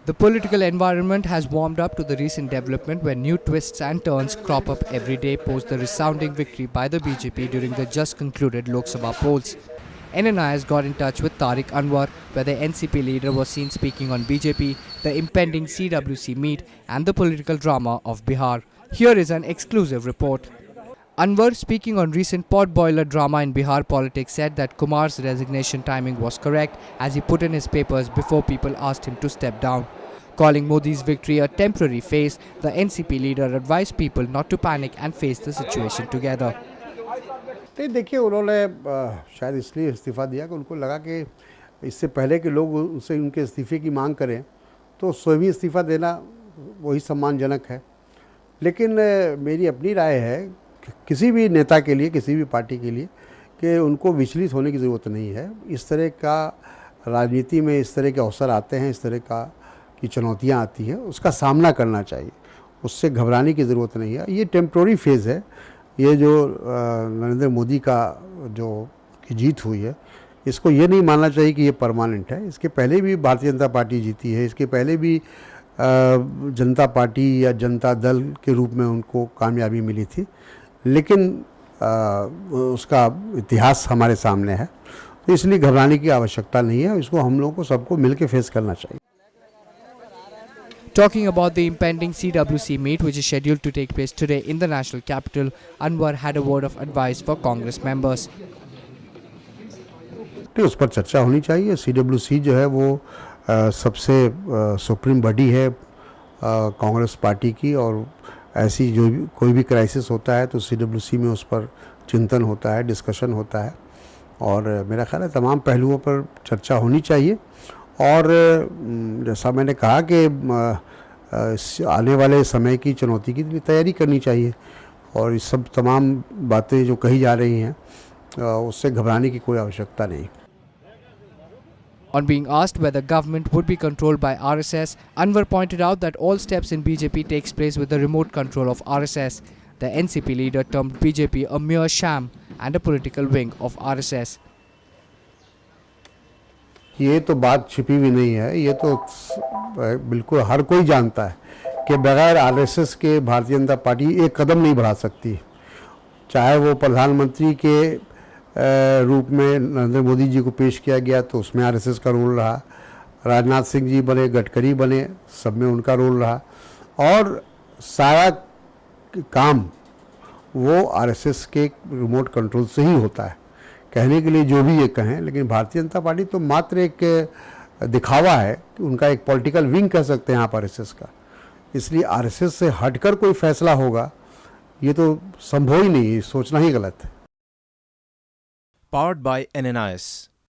The political environment has warmed up to the recent development where new twists and turns crop up every day post the resounding victory by the BJP during the just concluded Lok Sabha polls. NNI got in touch with Tariq Anwar, where the NCP leader was seen speaking on BJP, the impending CWC meet and the political drama of Bihar. Here is an exclusive report. Anwar, speaking on recent potboiler drama in Bihar politics, said that Kumar's resignation timing was correct as he put in his papers before people asked him to step down. Calling Modi's victory a temporary phase, the NCP leader advised people not to panic and face the situation together. नहीं देखिए, उन्होंने शायद इसलिए इस्तीफ़ा दिया कि उनको लगा कि इससे पहले कि लोग उनसे उनके इस्तीफ़े की मांग करें तो स्वयं ही इस्तीफ़ा देना वही सम्मानजनक है। लेकिन मेरी अपनी राय है कि किसी भी नेता के लिए, किसी भी पार्टी के लिए, कि उनको विचलित होने की ज़रूरत नहीं है। इस तरह का राजनीति में इस तरह के अवसर आते हैं, इस तरह की चुनौतियाँ आती हैं, उसका सामना करना चाहिए, उससे घबराने की ज़रूरत नहीं है। ये टेम्प्रोरी फेज़ है। ये जो नरेंद्र मोदी का जो की जीत हुई है, इसको ये नहीं मानना चाहिए कि ये परमानेंट है। इसके पहले भी भारतीय जनता पार्टी जीती है, इसके पहले भी जनता पार्टी या जनता दल के रूप में उनको कामयाबी मिली थी, लेकिन उसका इतिहास हमारे सामने है, तो इसलिए घबराने की आवश्यकता नहीं है। इसको हम लोगों को सबको मिलकर फेस करना चाहिए। Talking about the impending CWC meet, which is scheduled to take place today in the national capital, Anwar had a word of advice for Congress members. उस पर चर्चा होनी चाहिए। CWC जो है वो सबसे सुप्रीम बॉडी है कांग्रेस पार्टी की, और ऐसी जो भी कोई भी क्राइसिस होता है तो CWC में उस पर चिंतन होता है, डिस्कशन होता है, और मेरा ख्याल है तमाम पहलुओं पर चर्चा होनी चाहिए। और जैसा मैंने कहा कि आने वाले समय की चुनौती की तैयारी करनी चाहिए, और इस सब तमाम बातें जो कही जा रही हैं उससे घबराने की कोई आवश्यकता नहीं। On being asked whether government would be controlled by RSS, Anwar pointed out that all steps in BJP takes place with the remote control of RSS. The NCP leader termed BJP a mere sham and a political wing of RSS. ये तो बात छिपी हुई नहीं है, ये तो बिल्कुल हर कोई जानता है कि बगैर आरएसएस के भारतीय जनता पार्टी एक कदम नहीं बढ़ा सकती। चाहे वो प्रधानमंत्री के रूप में नरेंद्र मोदी जी को पेश किया गया तो उसमें आरएसएस का रोल रहा, राजनाथ सिंह जी बने, गडकरी बने, सब में उनका रोल रहा, और सारा काम वो आरएसएस के रिमोट कंट्रोल से ही होता है। कहने के लिए जो भी ये कहें, लेकिन भारतीय जनता पार्टी तो मात्र एक दिखावा है कि उनका एक पॉलिटिकल विंग कह सकते हैं आप आरएसएस का। इसलिए आरएसएस से हटकर कोई फैसला होगा ये तो संभव ही नहीं है, सोचना ही गलत है। Powered by NNIS.